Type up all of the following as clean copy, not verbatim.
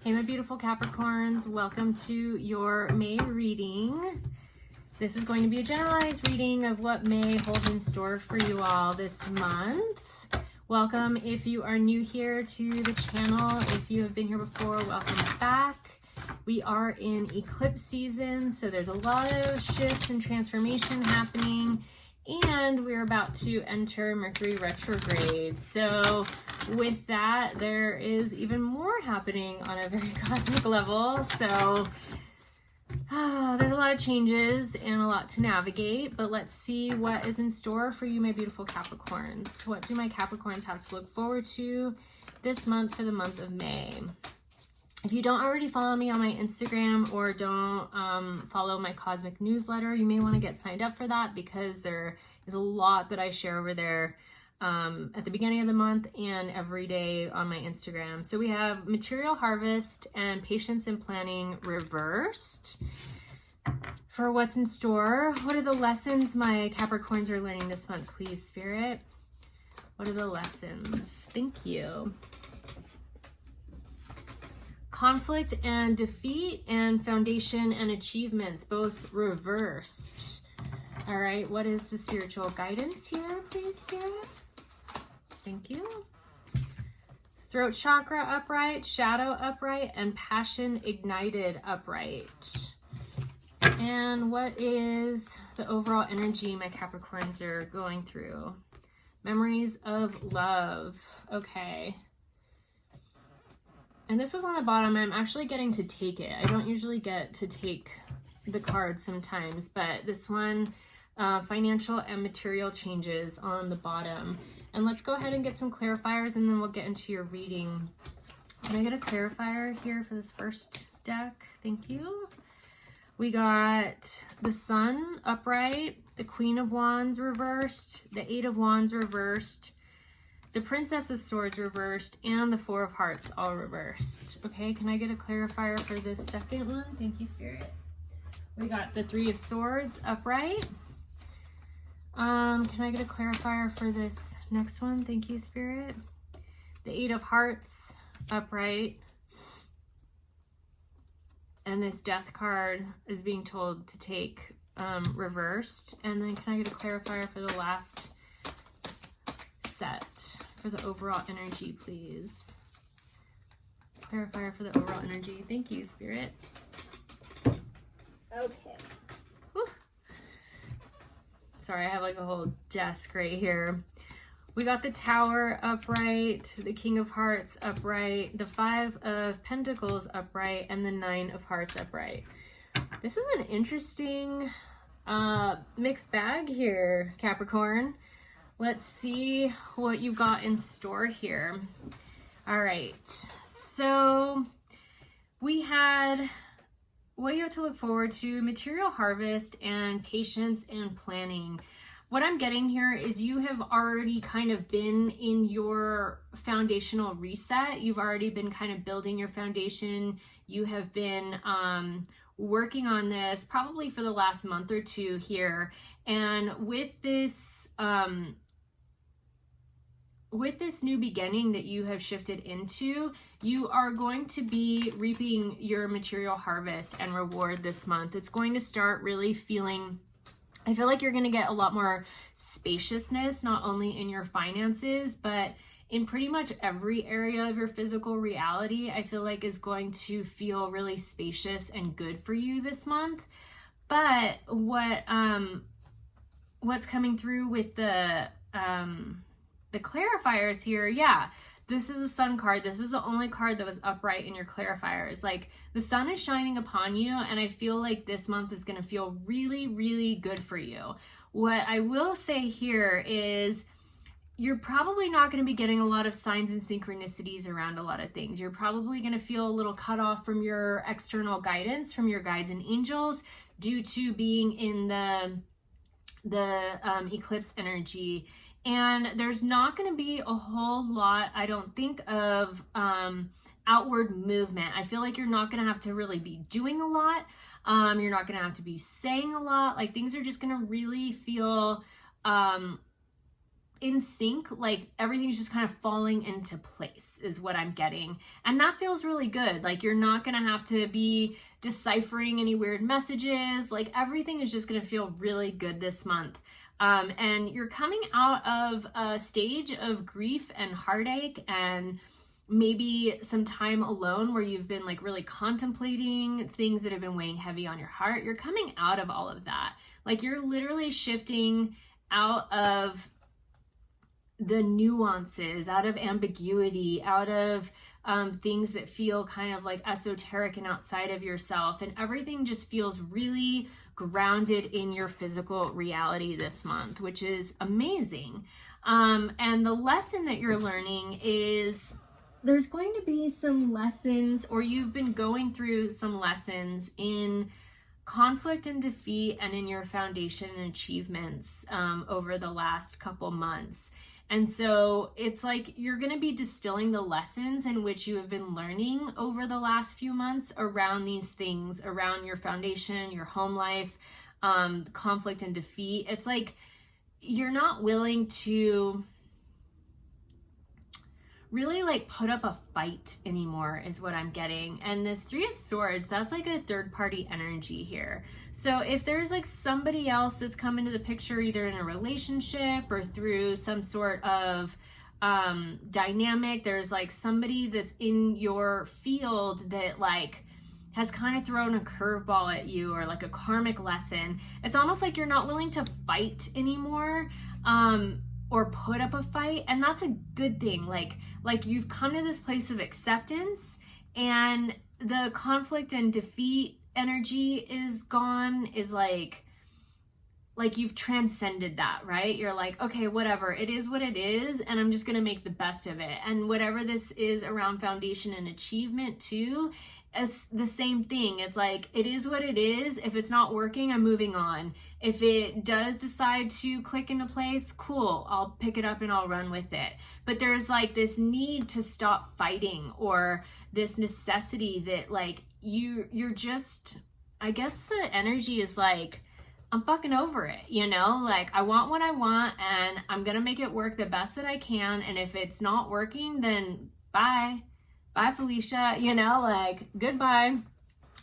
Hey, my beautiful Capricorns, welcome to your May reading. This is going to be a generalized reading of what May holds in store for you all this month. Welcome if you are new here to the channel. If you have been here before, welcome back. We are in eclipse season, so there's a lot of shifts and transformation happening, and we're about to enter Mercury retrograde. So with that, there is even more happening on a very cosmic level. So there's a lot of changes and a lot to navigate, but let's see what is in store for you, my beautiful Capricorns. What do my Capricorns have to look forward to this month for the month of May? If you don't already follow me on my Instagram or don't follow my cosmic newsletter, you may want to get signed up for that because there is a lot that I share over there at the beginning of the month and every day on my Instagram. So we have material harvest and patience and planning reversed. For what's in store, what are the lessons my Capricorns are learning this month, please, Spirit? What are the lessons? Thank you. Conflict and defeat, and foundation and achievements, both reversed. All right, what is the spiritual guidance here, please, Spirit? Thank you. Throat chakra upright, shadow upright, and passion ignited upright. And what is the overall energy my Capricorns are going through? Memories of love. Okay. And this was on the bottom. I'm actually getting to take it. I don't usually get to take the cards sometimes, but this one, financial and material changes on the bottom. And let's go ahead and get some clarifiers and then we'll get into your reading. Can I get a clarifier here for this first deck? Thank you. We got the Sun upright, the Queen of Wands reversed, the Eight of Wands reversed, the Princess of Swords reversed, and the Four of Hearts all reversed. Okay, can I get a clarifier for this second one? Thank you, Spirit. We got the Three of Swords upright. Can I get a clarifier for this next one? Thank you, Spirit. The Eight of Hearts upright. And this Death card is being told to take reversed. And then can I get a clarifier for the last set for the overall energy, please? Clarifier for the overall energy. Thank you, Spirit. Okay. Whew. Sorry, I have like a whole desk right here. We got the Tower upright, the King of Hearts upright, the Five of Pentacles upright, and the Nine of Hearts upright. This is an interesting mixed bag here, Capricorn. Let's see what you got in store here. All right, so we had what you have to look forward to: material harvest and patience and planning. What I'm getting here is you have already kind of been in your foundational reset. You've already been kind of building your foundation. You have been working on this probably for the last month or two here. And with this new beginning that you have shifted into, you are going to be reaping your material harvest and reward this month. It's going to start really feeling, I feel like you're going to get a lot more spaciousness, not only in your finances, but in pretty much every area of your physical reality. I feel like is going to feel really spacious and good for you this month. But what's coming through with the clarifiers here, yeah, this is a Sun card. This was the only card that was upright in your clarifiers. Like, the sun is shining upon you, and I feel like this month is going to feel really, really good for you. What I will say here is you're probably not going to be getting a lot of signs and synchronicities around a lot of things. You're probably going to feel a little cut off from your external guidance, from your guides and angels, due to being in the eclipse energy. And there's not going to be a whole lot, I don't think, of outward movement. I feel like you're not going to have to really be doing a lot. You're not going to have to be saying a lot. Like, things are just going to really feel in sync, like everything's just kind of falling into place is what I'm getting. And that feels really good. Like you're not going to have to be deciphering any weird messages. Like everything is just going to feel really good this month. And you're coming out of a stage of grief and heartache and maybe some time alone where you've been like really contemplating things that have been weighing heavy on your heart. You're coming out of all of that. Like you're literally shifting out of the nuances, out of ambiguity, out of things that feel kind of like esoteric and outside of yourself. And everything just feels really grounded in your physical reality this month, which is amazing. And the lesson that you're learning is there's going to be some lessons, or you've been going through some lessons in conflict and defeat and in your foundation and achievements over the last couple months. And so it's like you're going to be distilling the lessons in which you have been learning over the last few months around these things, around your foundation, your home life, conflict and defeat. It's like you're not willing to really like put up a fight anymore is what I'm getting. And this Three of Swords, that's like a third party energy here. So if there's like somebody else that's come into the picture, either in a relationship or through some sort of dynamic, there's like somebody that's in your field that like has kind of thrown a curveball at you, or like a karmic lesson. It's almost like you're not willing to fight anymore. Or put up a fight, and that's a good thing. Like you've come to this place of acceptance, and the conflict and defeat energy is gone, is like you've transcended that, right? You're like, okay, whatever, it is what it is, and I'm just gonna make the best of it. And whatever this is around foundation and achievement too, it's the same thing. It's like, it is what it is. If it's not working, I'm moving on. If it does decide to click into place, cool, I'll pick it up and I'll run with it. But there's like this need to stop fighting, or this necessity that like you're just, I guess the energy is like, I'm fucking over it, you know? Like I want what I want, and I'm gonna make it work the best that I can. And if it's not working, then bye Felicia, you know, like goodbye.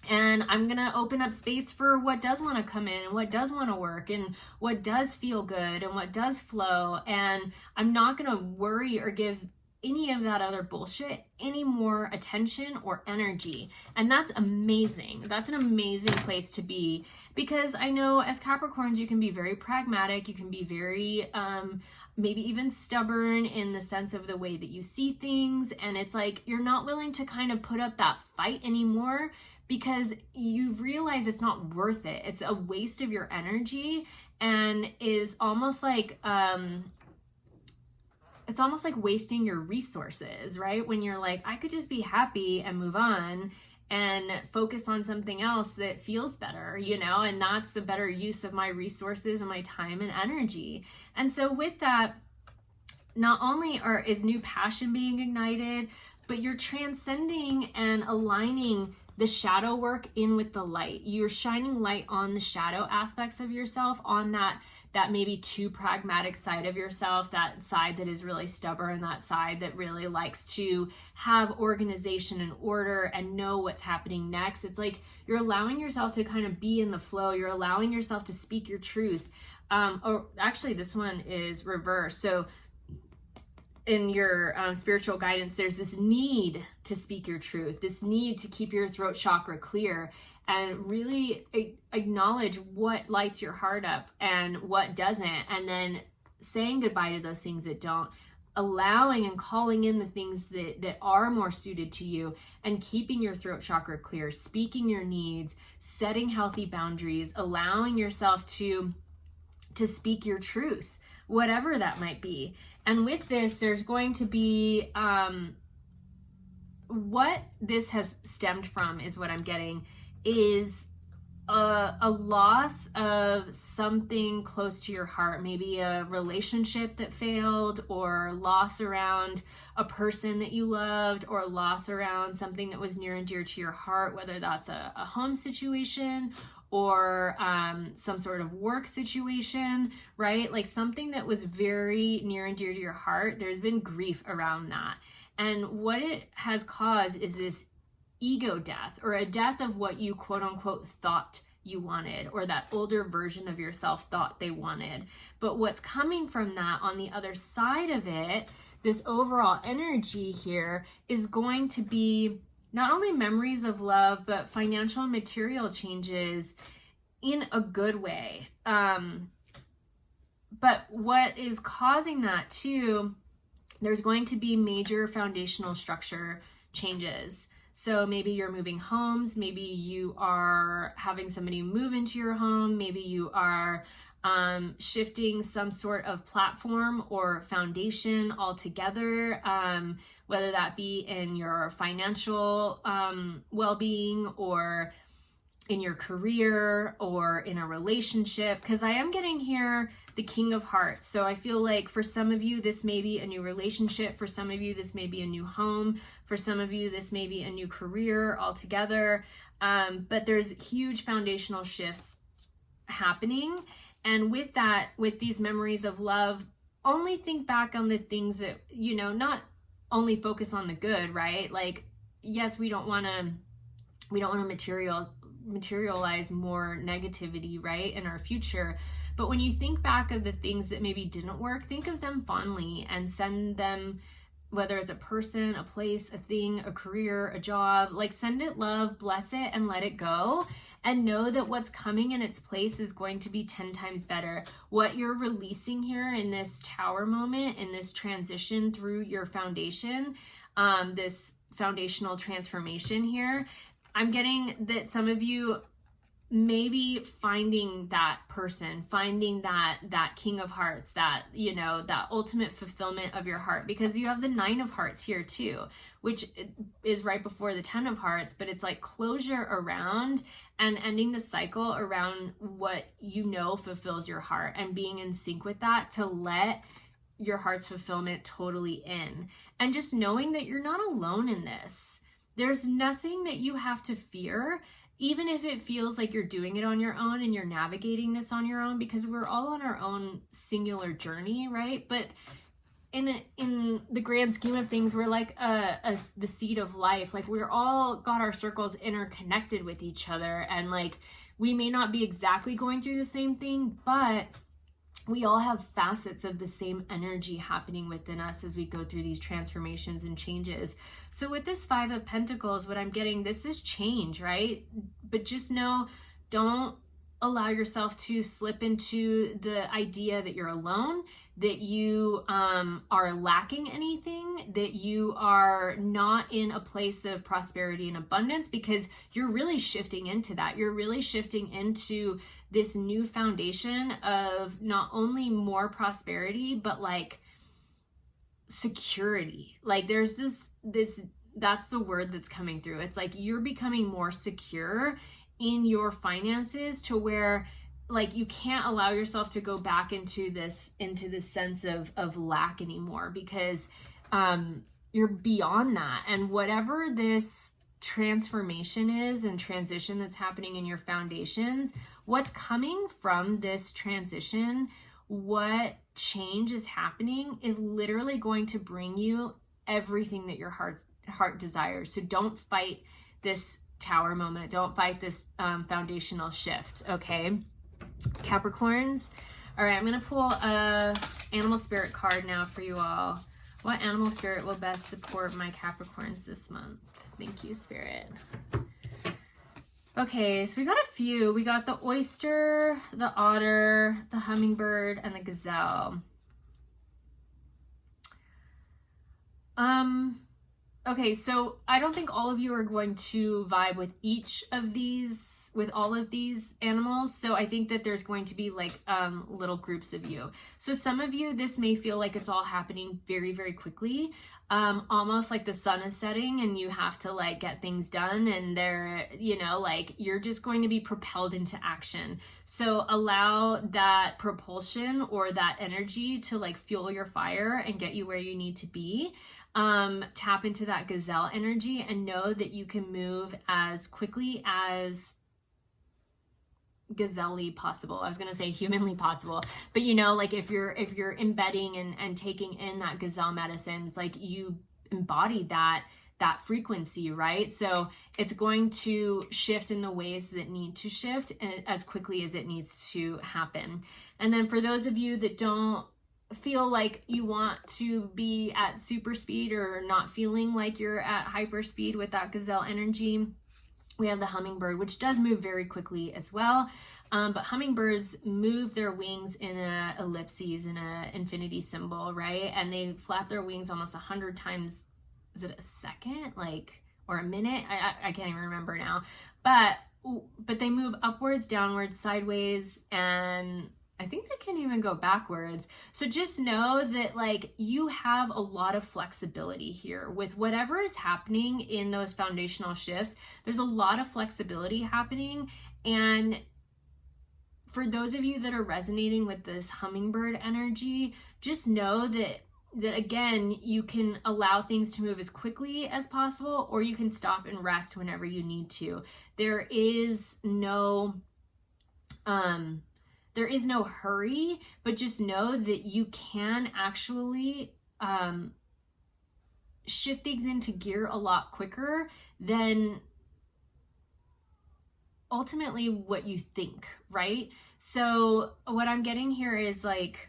And I'm gonna open up space for what does want to come in, and what does want to work, and what does feel good, and what does flow. And I'm not gonna worry or give any of that other bullshit any more attention or energy. And that's amazing. That's an amazing place to be, because I know as Capricorns, you can be very pragmatic. You can be very maybe even stubborn in the sense of the way that you see things. And it's like you're not willing to kind of put up that fight anymore, because you've realized it's not worth it. It's a waste of your energy, and is almost like it's almost like wasting your resources, right? When you're like, I could just be happy and move on and focus on something else that feels better, you know, and that's a better use of my resources and my time and energy. And so with that, not only is new passion being ignited, but you're transcending and aligning the shadow work in with the light. You're shining light on the shadow aspects of yourself, on that maybe too pragmatic side of yourself, that side that is really stubborn, that side that really likes to have organization and order and know what's happening next. It's like you're allowing yourself to kind of be in the flow. You're allowing yourself to speak your truth. Or actually, this one is reverse. So in your spiritual guidance, there's this need to speak your truth, this need to keep your throat chakra clear, and really acknowledge what lights your heart up and what doesn't, and then saying goodbye to those things that don't, allowing and calling in the things that are more suited to you, and keeping your throat chakra clear, speaking your needs, setting healthy boundaries, allowing yourself to speak your truth, whatever that might be. And with this, there's going to be, what this has stemmed from is what I'm getting is a loss of something close to your heart, maybe a relationship that failed, or loss around a person that you loved, or loss around something that was near and dear to your heart, whether that's a home situation or some sort of work situation, right? Like something that was very near and dear to your heart. There's been grief around that. And what it has caused is this ego death, or a death of what you quote unquote thought you wanted, or that older version of yourself thought they wanted. But what's coming from that on the other side of it, this overall energy here, is going to be not only memories of love, but financial and material changes in a good way. But what is causing that too, there's going to be major foundational structure changes. So maybe you're moving homes, maybe you are having somebody move into your home, maybe you are shifting some sort of platform or foundation altogether, whether that be in your financial well-being, or in your career, or in a relationship, because I am getting here the King of Hearts. So I feel like for some of you, this may be a new relationship. For some of you, this may be a new home. For some of you, this may be a new career altogether. But there's huge foundational shifts happening. And with that, with these memories of love, only think back on the things that, you know, not only focus on the good, right? Like, yes, we don't want to materialize more negativity, right, in our future. But when you think back of the things that maybe didn't work, think of them fondly and send them, whether it's a person, a place, a thing, a career, a job, like send it love, bless it, and let it go. And know that what's coming in its place is going to be 10 times better. What you're releasing here in this tower moment, in this transition through your foundation, this foundational transformation here, I'm getting that some of you maybe finding that person, finding that King of Hearts, that, you know, that ultimate fulfillment of your heart, because you have the 9 of Hearts here too, which is right before the 10 of Hearts, but it's like closure around and ending the cycle around what you know fulfills your heart, and being in sync with that to let your heart's fulfillment totally in. And just knowing that you're not alone in this. There's nothing that you have to fear, even if it feels like you're doing it on your own and you're navigating this on your own, because we're all on our own singular journey, right? But in the grand scheme of things, we're like the seed of life. Like, we're all got our circles interconnected with each other, and like we may not be exactly going through the same thing, but we all have facets of the same energy happening within us as we go through these transformations and changes. So with this 5 of Pentacles, what I'm getting, this is change, right? But just know, don't allow yourself to slip into the idea that you're alone, that you are lacking anything, that you are not in a place of prosperity and abundance, because you're really shifting into that. You're really shifting into this new foundation of not only more prosperity, but like security. Like there's this, that's the word that's coming through. It's like you're becoming more secure in your finances, to where like you can't allow yourself to go back into this sense of lack anymore, because you're beyond that. And whatever this transformation is and transition that's happening in your foundations, what's coming from this transition, what change is happening, is literally going to bring you everything that your heart desires. So don't fight this tower moment. Don't fight this foundational shift. Okay, Capricorns. All right, I'm gonna pull a animal spirit card now for you all. What animal spirit will best support my Capricorns this month? Thank you, Spirit. Okay, so we got a few. We got the oyster, the otter, the hummingbird, and the gazelle. Okay, so I don't think all of you are going to vibe with each of these, with all of these animals. So I think that there's going to be like little groups of you. So some of you, this may feel like it's all happening very, very quickly. Almost like the sun is setting and you have to like get things done, and they're, you know, like you're just going to be propelled into action. So allow that propulsion or that energy to like fuel your fire and get you where you need to be. Tap into that gazelle energy and know that you can move as quickly as gazelle-y possible. I was going to say humanly possible, but you know, like if you're embedding and taking in that gazelle medicine, it's like you embody that frequency, right? So it's going to shift in the ways that need to shift as quickly as it needs to happen. And then for those of you that don't feel like you want to be at super speed or not feeling like you're at hyper speed with that gazelle energy, we have the hummingbird, which does move very quickly as well. But hummingbirds move their wings in a ellipses, in a infinity symbol, right? And they flap their wings almost 100 times. Is it a second, like, or a minute? I can't even remember now. But they move upwards, downwards, sideways, and I think they can even go backwards. So just know that like you have a lot of flexibility here with whatever is happening in those foundational shifts. There's a lot of flexibility happening. And for those of you that are resonating with this hummingbird energy, just know that again, you can allow things to move as quickly as possible, or you can stop and rest whenever you need to. There is no hurry, but just know that you can actually shift things into gear a lot quicker than ultimately what you think, right? So what I'm getting here is like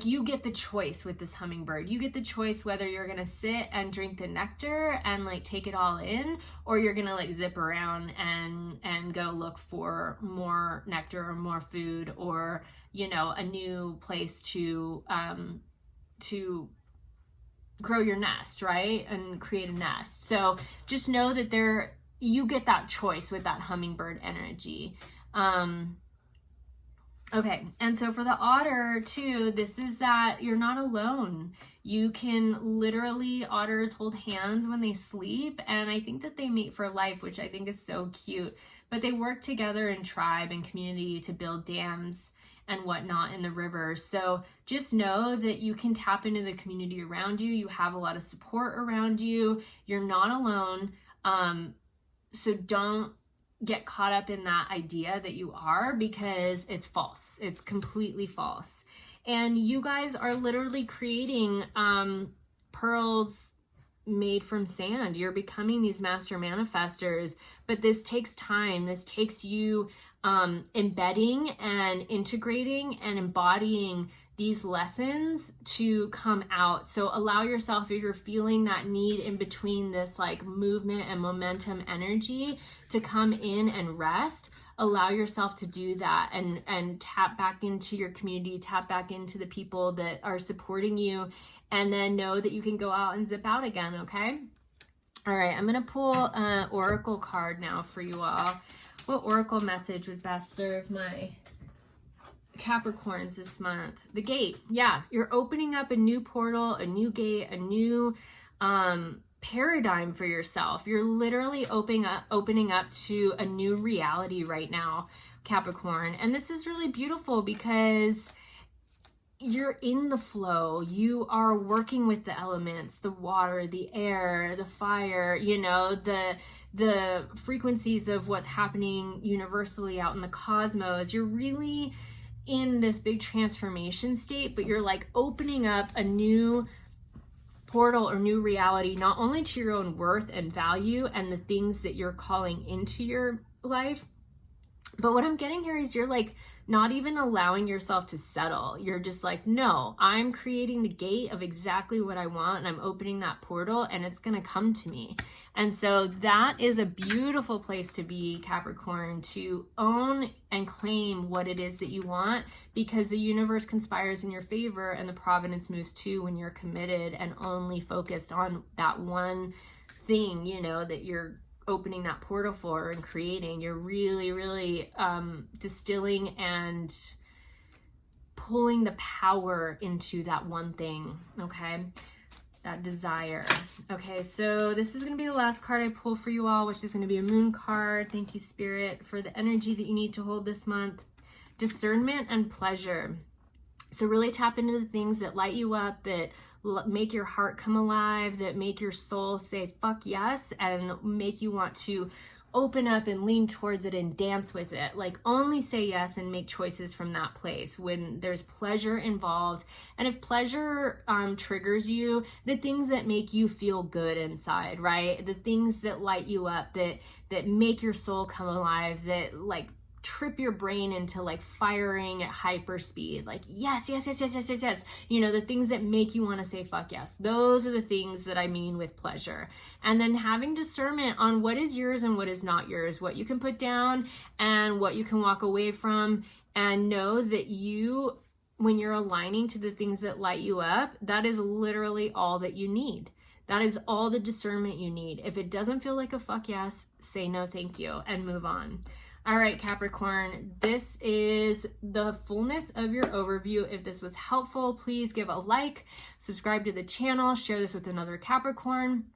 you get the choice with this hummingbird. You get the choice whether you're gonna sit and drink the nectar and like take it all in, or you're gonna like zip around and go look for more nectar or more food, or you know, a new place to grow your nest, right? And create a nest. So just know that you get that choice with that hummingbird energy. Okay, and so for the otter too, this is that you're not alone. You can literally, otters hold hands when they sleep, and I think that they mate for life, which I think is so cute. But they work together in tribe and community to build dams and whatnot in the rivers. So just know that you can tap into the community around you. You have a lot of support around you. You're not alone. So don't get caught up in that idea that you are, because it's false. It's completely false. And you guys are literally creating pearls made from sand. You're becoming these master manifestors, but this takes time. This takes you embedding and integrating and embodying these lessons to come out. So allow yourself, if you're feeling that need in between this like movement and momentum energy, to come in and rest. Allow yourself to do that and tap back into your community, tap back into the people that are supporting you, and then know that you can go out and zip out again, okay? All right, I'm gonna pull an oracle card now for you all. What oracle message would best serve my Capricorns this month? The gate. Yeah, you're opening up a new portal, a new gate, a new paradigm for yourself. You're literally opening up to a new reality right now, Capricorn. And this is really beautiful because you're in the flow. You are working with the elements, the water, the air, the fire, you know, the frequencies of what's happening universally out in the cosmos. You're really in this big transformation state, but you're like opening up a new portal or new reality, not only to your own worth and value and the things that you're calling into your life, but what I'm getting here is you're like not even allowing yourself to settle. You're just like, no, I'm creating the gate of exactly what I want, and I'm opening that portal, and it's gonna come to me. And so that is a beautiful place to be, Capricorn, to own and claim what it is that you want, because the universe conspires in your favor and the providence moves too when you're committed and only focused on that one thing, you know, that you're opening that portal for and creating. You're really, really distilling and pulling the power into that one thing, okay? That desire. Okay, so this is going to be the last card I pull for you all, which is going to be a moon card. Thank you, Spirit, for the energy that you need to hold this month. Discernment and pleasure. So really tap into the things that light you up, that make your heart come alive, that make your soul say fuck yes, and make you want to open up and lean towards it and dance with it. Like, only say yes and make choices from that place when there's pleasure involved. And if pleasure triggers you, the things that make you feel good inside, right? The things that light you up, that make your soul come alive, that like trip your brain into like firing at hyper speed, like yes, yes, yes, yes, yes, yes, yes. You know, the things that make you want to say fuck yes. Those are the things that I mean with pleasure. And then having discernment on what is yours and what is not yours, what you can put down and what you can walk away from, and know that you, when you're aligning to the things that light you up, that is literally all that you need. That is all the discernment you need. If it doesn't feel like a fuck yes, say no thank you and move on. All right, Capricorn, this is the fullness of your overview. If this was helpful, please give a like, subscribe to the channel, share this with another Capricorn.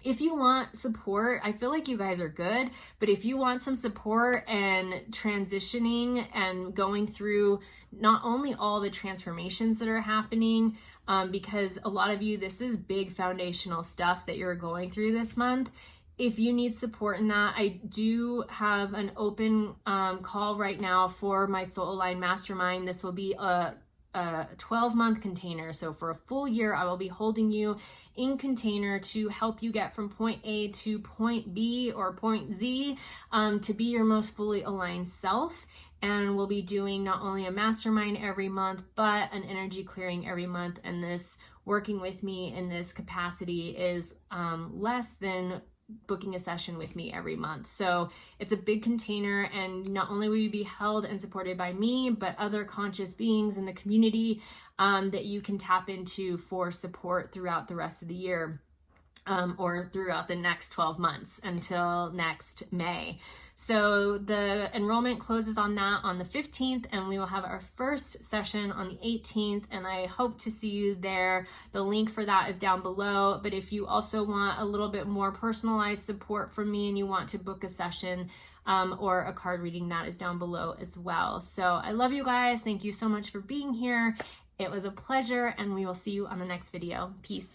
If you want support, I feel like you guys are good, but if you want some support and transitioning and going through not only all the transformations that are happening, because a lot of you, this is big foundational stuff that you're going through this month. If you need support in that, I do have an open call right now for my Soul Aligned Mastermind. This will be a 12-month container. So for a full year, I will be holding you in container to help you get from point A to point B or point Z to be your most fully aligned self. And we'll be doing not only a mastermind every month, but an energy clearing every month. And this working with me in this capacity is less than booking a session with me every month. So it's a big container, and not only will you be held and supported by me, but other conscious beings in the community that you can tap into for support throughout the rest of the year, or throughout the next 12 months until next May. So the enrollment closes on that on the 15th, and we will have our first session on the 18th, and I hope to see you there. The link for that is down below, but if you also want a little bit more personalized support from me and you want to book a session or a card reading, that is down below as well. So I love you guys. Thank you so much for being here. It was a pleasure, and we will see you on the next video. Peace.